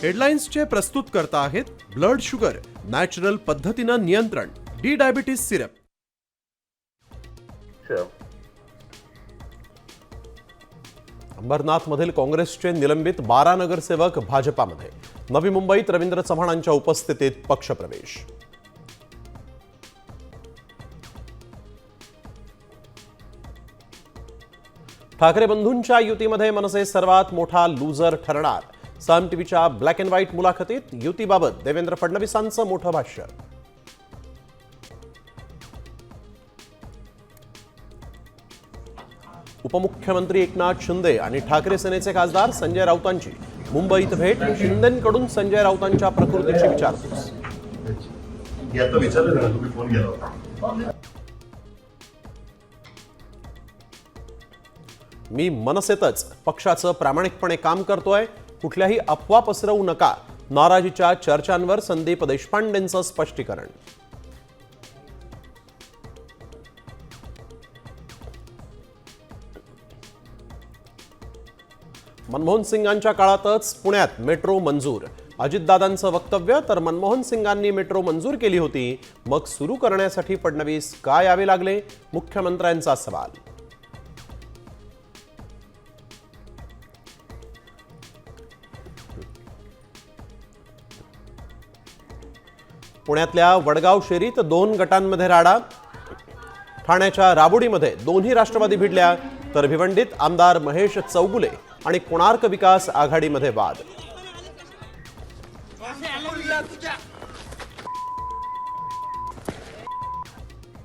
हेडलाइन्सचे प्रस्तुत करता आहेत ब्लड शुगर नॅचरल पद्धतीनं नियंत्रण डी डायबिटीज सिरप. अंबरनाथमधील काँग्रेसचे निलंबित 12 नगरसेवक भाजपामध्ये. नवी मुंबईत रवींद्र चव्हाणांच्या उपस्थितीत पक्षप्रवेश. ठाकरे बंधूंच्या युतीमध्ये मनसे सर्वात मोठा लूजर ठरणार. साम टीव्हीच्या ब्लॅक अँड व्हाईट मुलाखतीत युतीबाबत देवेंद्र फडणवीसांचं मोठं भाष्य. उपमुख्यमंत्री एकनाथ शिंदे आणि ठाकरे सेनेचे खासदार संजय राऊतांची मुंबईत भेट. शिंदेंकडून संजय राऊतांच्या प्रकृतीची विचारपूस. मी मनसेतच पक्षाचं प्रामाणिकपणे काम करतोय, कुठल्याही अफवा पसरवू नका. नाराजीच्या चर्चांवर संदीप देशपांडेंचं स्पष्टीकरण. मनमोहन सिंगांच्या काळातच पुण्यात मेट्रो मंजूर. अजितदादांचं वक्तव्य. तर मनमोहन सिंगांनी मेट्रो मंजूर केली होती, मग सुरू करण्यासाठी फडणवीस का यावे लागले, मुख्यमंत्र्यांचा सवाल. पुण्यातल्या वडगाव शेरीत 2 गटांमध्ये राडा. ठाण्याच्या राबुडीमध्ये दोन्ही राष्ट्रवादी भिडल्या. तर भिवंडीत आमदार महेश चौगुले आणि कोणार्क विकास आघाडीमध्ये वाद.